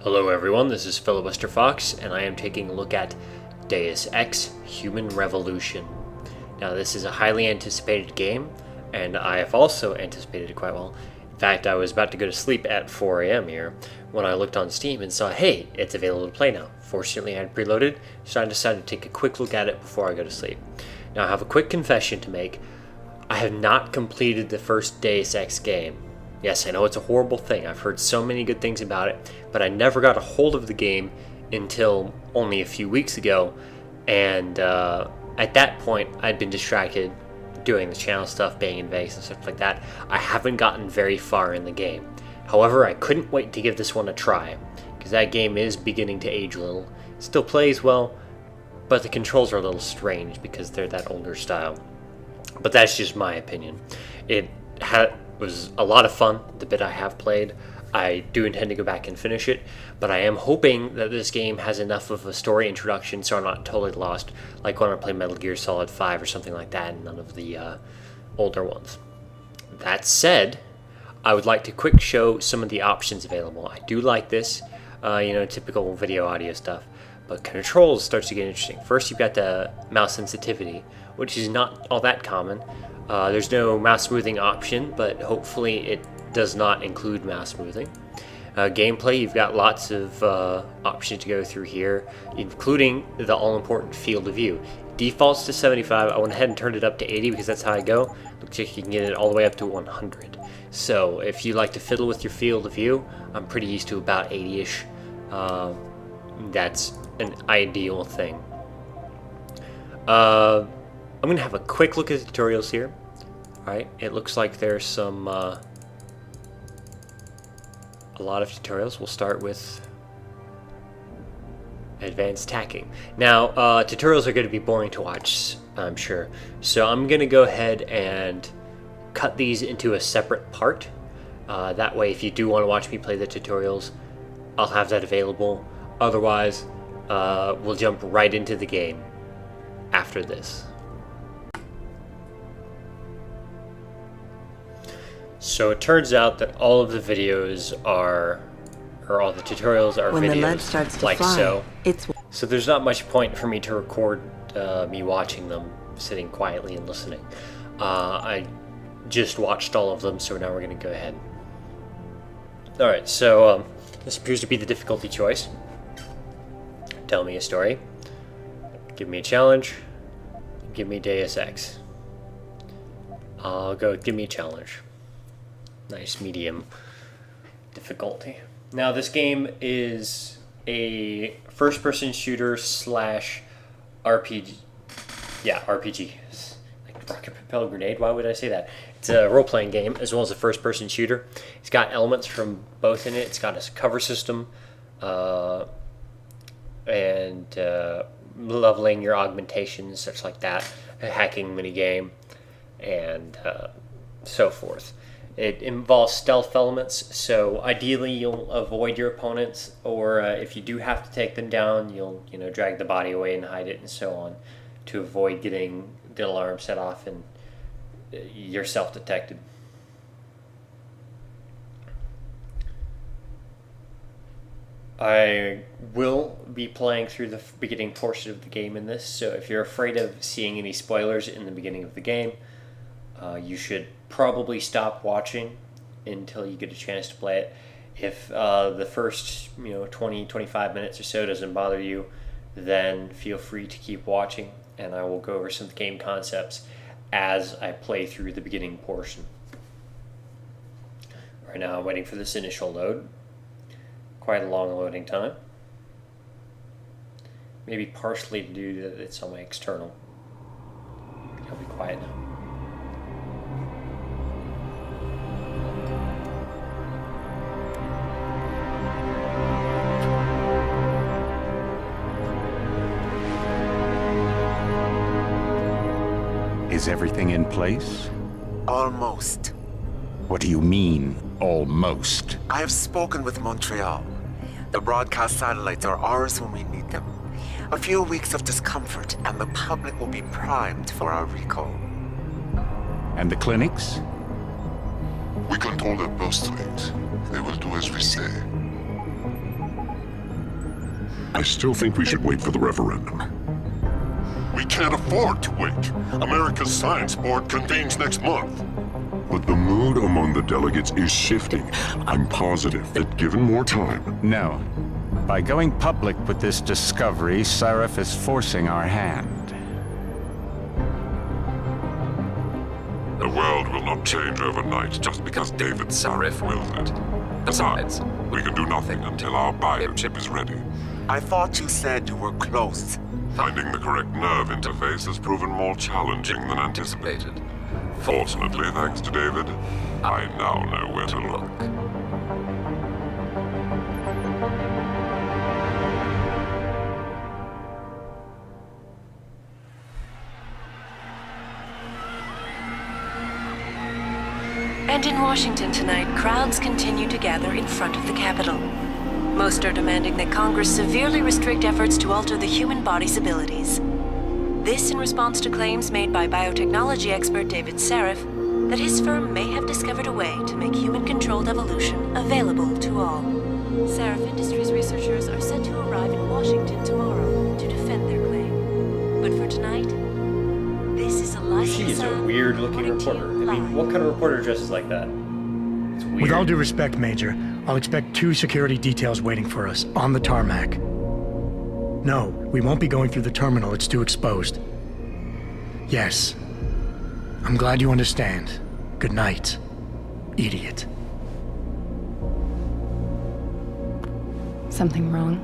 Hello everyone, this is FilibusterFox, and I am taking a look at Deus Ex: Human Revolution. Now this is a highly anticipated game, and I have also anticipated it quite well. In fact, I was about to go to sleep at 4 a.m. here when I looked on Steam and saw, hey, it's available to play now. Fortunately, I had preloaded, so I decided to take a quick look at it before I go to sleep. Now I have a quick confession to make. I have not completed the first Deus Ex game. Yes, I know it's a horrible thing. I've heard so many good things about it, but I never got a hold of the game until only a few weeks ago, and at that point, I'd been distracted doing the channel stuff, being in Vegas and stuff like that. I haven't gotten very far in the game. However, I couldn't wait to give this one a try, because that game is beginning to age a little. It still plays well, but the controls are a little strange because they're that older style. But that's just my opinion. It was a lot of fun, the bit I have played. I do intend to go back and finish it, but I am hoping that this game has enough of a story introduction so I'm not totally lost, like when I play Metal Gear Solid 5 or something like that, and none of the older ones. That said, I would like to quick show some of the options available. I do like this, typical video audio stuff, but controls starts to get interesting. First, you've got the mouse sensitivity, which is not all that common. There's no mouse smoothing option, but hopefully it does not include mouse smoothing. Gameplay, you've got lots of options to go through here, including the all-important field of view. Defaults to 75. I went ahead and turned it up to 80 because that's how I go. Looks like you can get it all the way up to 100. So if you like to fiddle with your field of view, I'm pretty used to about 80-ish. That's an ideal thing. I'm going to have a quick look at the tutorials here. Alright, it looks like there's some, a lot of tutorials. We'll start with advanced tacking. Now, tutorials are going to be boring to watch, I'm sure. So I'm going to go ahead and cut these into a separate part. That way, if you do want to watch me play the tutorials, I'll have that available. Otherwise, we'll jump right into the game after this. So it turns out that all of the videos are, or all the tutorials are when videos the lead starts to like fly, so. It's So there's not much point for me to record me watching them, sitting quietly and listening. I just watched all of them, so now we're going to go ahead. Alright, so this appears to be the difficulty choice. Tell me a story. Give me a challenge. Give me Deus Ex. I'll go give me a challenge. Nice medium difficulty. Now this game is a first-person shooter slash RPG. Yeah, RPG. Like rocket propelled grenade. Why would I say that? It's a role-playing game as well as a first-person shooter. It's got elements from both in it. It's got a cover system and leveling your augmentations, such like that, a hacking minigame, and so forth. It involves stealth elements, so ideally you'll avoid your opponents, or if you do have to take them down, you'll drag the body away and hide it and so on, to avoid getting the alarm set off and yourself detected. I will be playing through the beginning portion of the game in this, so if you're afraid of seeing any spoilers in the beginning of the game, you should probably stop watching until you get a chance to play it. If the first 20-25 minutes or so doesn't bother you, then feel free to keep watching, and I will go over some game concepts as I play through the beginning portion. Right now I'm waiting for this initial load. Quite a long loading time. Maybe partially due to that it's on my external. I'll be quiet now. Is everything in place? Almost. What do you mean, almost? I have spoken with Montreal. The broadcast satellites are ours when we need them. A few weeks of discomfort, and the public will be primed for our recall. And the clinics? We control their purse strings. They will do as we say. I still think we should wait for the referendum. We can't afford to wait. America's Science Board convenes next month. But the mood among the delegates is shifting. I'm positive that given more time... No. By going public with this discovery, Sarif is forcing our hand. The world will not change overnight just because David Sarif wills it. Besides, we can do nothing until our biochip is ready. I thought you said you were close. Finding the correct nerve interface has proven more challenging than anticipated. Fortunately, thanks to David, I now know where to look. And in Washington tonight, crowds continue to gather in front of the Capitol. Most are demanding that Congress severely restrict efforts to alter the human body's abilities. This in response to claims made by biotechnology expert David Sarif that his firm may have discovered a way to make human-controlled evolution available to all. Sarif Industries researchers are set to arrive in Washington tomorrow to defend their claim. But for tonight, this is a live She's a weird-looking reporter. I mean, what kind of reporter dresses like that? It's weird. With all due respect, Major, I'll expect 2 security details waiting for us on the tarmac. No, we won't be going through the terminal. It's too exposed. Yes. I'm glad you understand. Good night, idiot. Something wrong?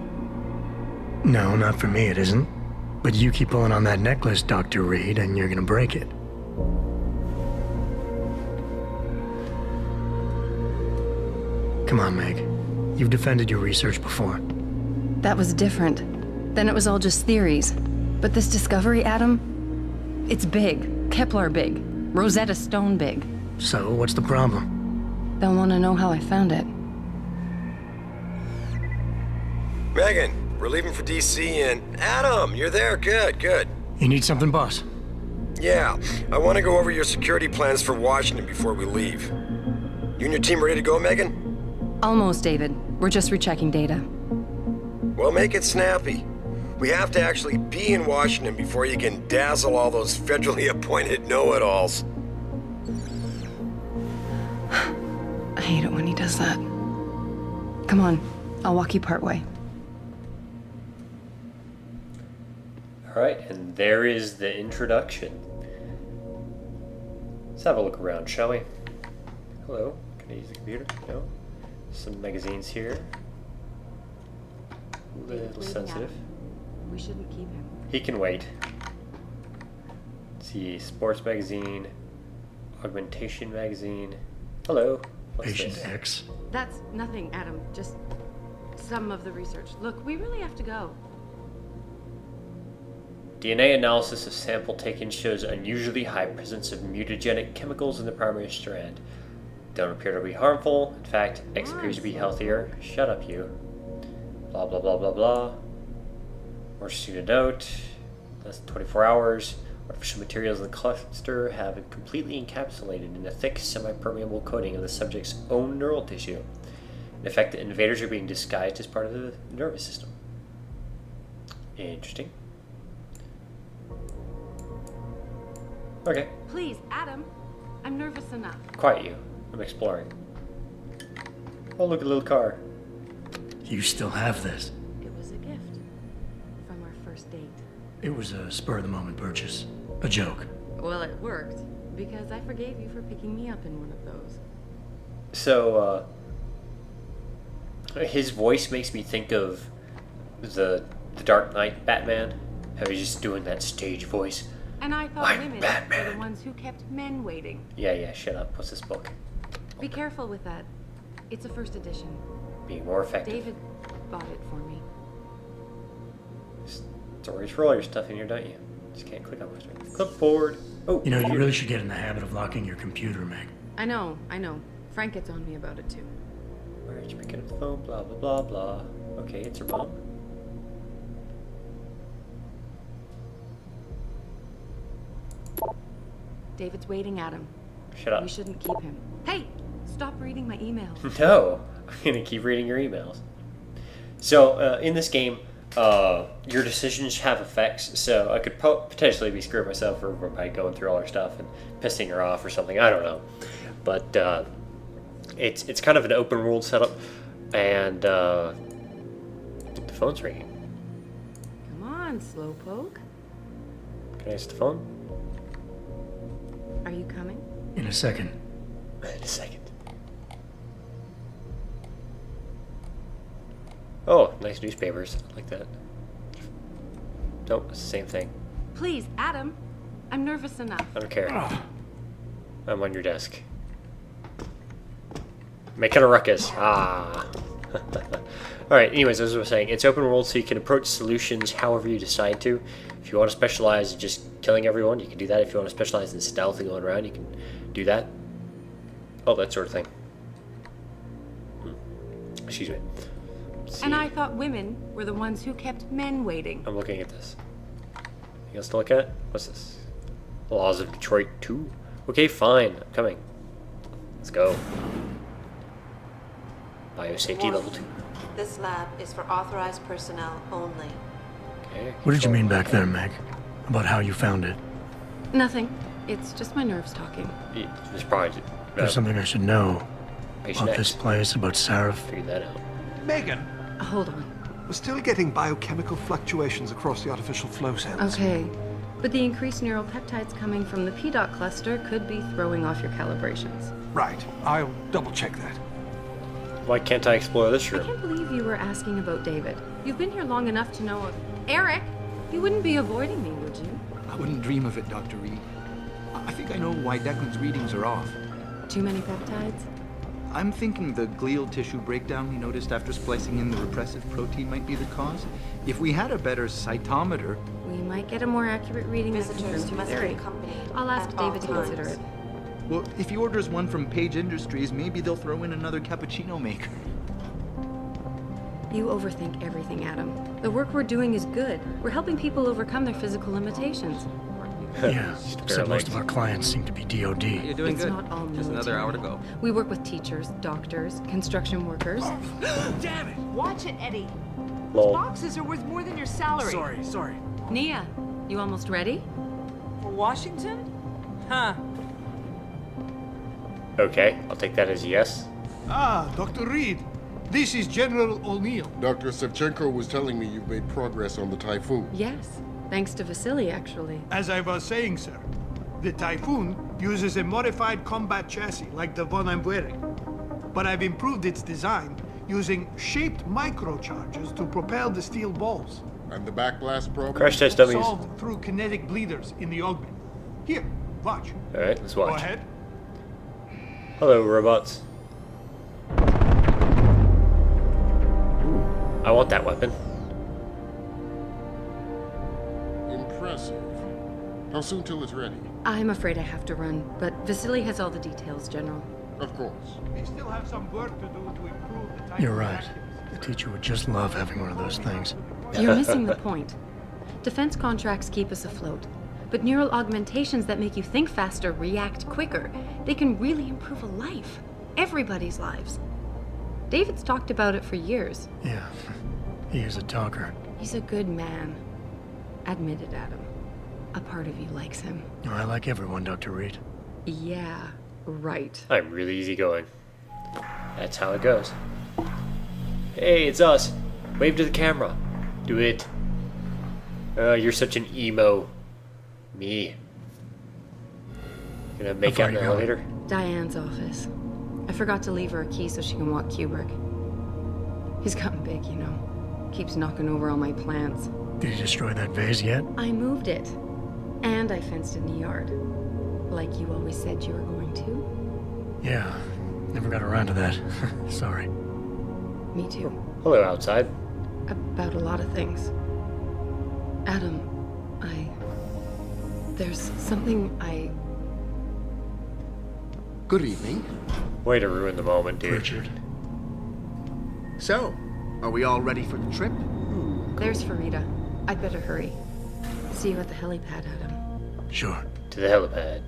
No, not for me, it isn't. But you keep pulling on that necklace, Dr. Reed, and you're gonna break it. Come on, Meg. You've defended your research before. That was different. Then it was all just theories. But this discovery, Adam, it's big. Kepler big. Rosetta Stone big. So, what's the problem? They'll want to know how I found it. Megan, we're leaving for DC and... Adam, you're there. Good, good. You need something, boss? Yeah, I want to go over your security plans for Washington before we leave. You and your team ready to go, Megan? Almost, David. We're just rechecking data. Well, make it snappy. We have to actually be in Washington before you can dazzle all those federally appointed know-it-alls. I hate it when he does that. Come on, I'll walk you partway. Alright, and there is the introduction. Let's have a look around, shall we? Hello, can I use the computer? No? Some magazines here. A little sensitive. We shouldn't keep him. He can wait. Let's see, sports magazine, augmentation magazine. Hello. What's Patient this? X. That's nothing, Adam. Just some of the research. Look, we really have to go. DNA analysis of sample taken shows unusually high presence of mutagenic chemicals in the primary strand. Don't appear to be harmful. In fact, X appears to be healthier. Shut up, you. Blah, blah, blah, blah, blah. More student note. Less than 24 hours. Artificial materials in the cluster have it completely encapsulated in a thick, semi-permeable coating of the subject's own neural tissue. In effect, the invaders are being disguised as part of the nervous system. Interesting. Okay. Please, Adam. I'm nervous enough. Quiet you. I'm exploring. Oh, look at a little car. You still have this. It was a gift from our first date. It was a spur-of-the-moment purchase. A joke. Well, it worked, because I forgave you for picking me up in one of those. So, his voice makes me think of the Dark Knight Batman. How he's just doing that stage voice. And I thought I'm women Batman. were the ones who kept men waiting. Yeah, shut up. What's this book? Be careful with that. It's a first edition. Being more effective. David bought it for me. Stories for all your stuff in here, don't you? Just can't click on my screen. Clipboard. Oh, You know, you really should get in the habit of locking your computer, Meg. I know. Frank gets on me about it too. Where did you pick up the phone? Blah, blah, blah, blah. Okay, it's her mom. David's waiting, Adam. Shut up. We shouldn't keep him. Hey, stop reading my emails. No, I'm gonna keep reading your emails. So, in this game, your decisions have effects, so I could potentially be screwing myself over by going through all her stuff and pissing her off or something. I don't know, but it's kind of an open world setup, and the phone's ringing. Come on, Slowpoke. Can I answer the phone? Are you coming? In a second. In a second. Oh, nice newspapers. I like that. Nope, it's the same thing. Please, Adam. I'm nervous enough. I don't care. I'm on your desk. Making a ruckus. Ah. Alright, anyways, as I was saying, it's open world, so you can approach solutions however you decide to. If you want to specialize in just killing everyone, you can do that. If you want to specialize in stealth and going around, you can do that. Oh, that sort of thing. Excuse me. And I thought women were the ones who kept men waiting. I'm looking at this. Anything else to look at? What's this? Laws of Detroit 2? Okay, fine. I'm coming. Let's go. Biosafety level 2. This lab is for authorized personnel only. Okay. What did you mean back there, Meg? About how you found it? Nothing. It's just my nerves talking. It's probably... There's something I should know. Patient About this X. place, about Sarah. Figured that out. Megan, Hold on. we're still getting biochemical fluctuations across the artificial flow cells. Okay. But the increased neural peptides coming from the PDOT cluster could be throwing off your calibrations. Right, I'll double check that. Why can't I explore this I room? can't believe you were asking about David. You've been here long enough to know of Eric. You wouldn't be avoiding me, would you? I wouldn't dream of it, Dr. Reed. I think I know why Declan's readings are off. Too many peptides? I'm thinking the glial tissue breakdown we noticed after splicing in the repressive protein might be the cause. If we had a better cytometer... We might get a more accurate reading that Visitors confirms your must be theory. accompanied I'll ask at all David to consider times. it. Well, if he orders one from Page Industries, maybe they'll throw in another cappuccino maker. You overthink everything, Adam. The work we're doing is good. We're helping people overcome their physical limitations. Yeah, except most of our clients seem to be DOD. You're doing It's good. not all Just another hour to military. go. We work with teachers, doctors, construction workers. Damn it! Watch it, Eddie. Lol. Boxes are worth more than your salary. Sorry. Nia, you almost ready? For Washington? Huh. Okay, I'll take that as a yes. Ah, Dr. Reed. This is General O'Neill. Dr. Sevchenko was telling me you've made progress on the Typhoon. Yes. Thanks to Vasily, actually. As I was saying, sir, the Typhoon uses a modified combat chassis like the one I'm wearing. But I've improved its design using shaped microcharges to propel the steel balls. And the backblast problem? Crash test dummies. Solved through kinetic bleeders in the augment. Here, watch. Alright, let's Go watch. ahead. Hello, robots. I want that weapon. Impressive. How soon till it's ready? I'm afraid I have to run, but Vasily has all the details, General. Of course. We still have some work to do to improve the Typhoon. You're right. The teacher would just love having one of those things. You're missing the point. Defense contracts keep us afloat, but neural augmentations that make you think faster, react quicker, they can really improve a life. Everybody's lives. David's talked about it for years. Yeah, he is a talker. He's a good man. Admit it, Adam. A part of you likes him. I like everyone, Dr. Reed. Yeah, right. I'm really easygoing. That's how it goes. Hey, it's us. Wave to the camera. Do it. You're such an emo. Me. Gonna make How out far in the you going? elevator? Diane's office. I forgot to leave her a key so she can walk Kubrick. He's gotten big, you know. Keeps knocking over all my plants. Did you destroy that vase yet? I moved it. And I fenced in the yard. Like you always said you were going to. Yeah, never got around to that. Sorry. Me too. Hello, outside. About a lot of things. Adam, there's something Good evening. Way to ruin the moment, dude. Richard. So, are we all ready for the trip? There's Farida. I'd better hurry. See you at the helipad, Adam. Sure. To the helipad.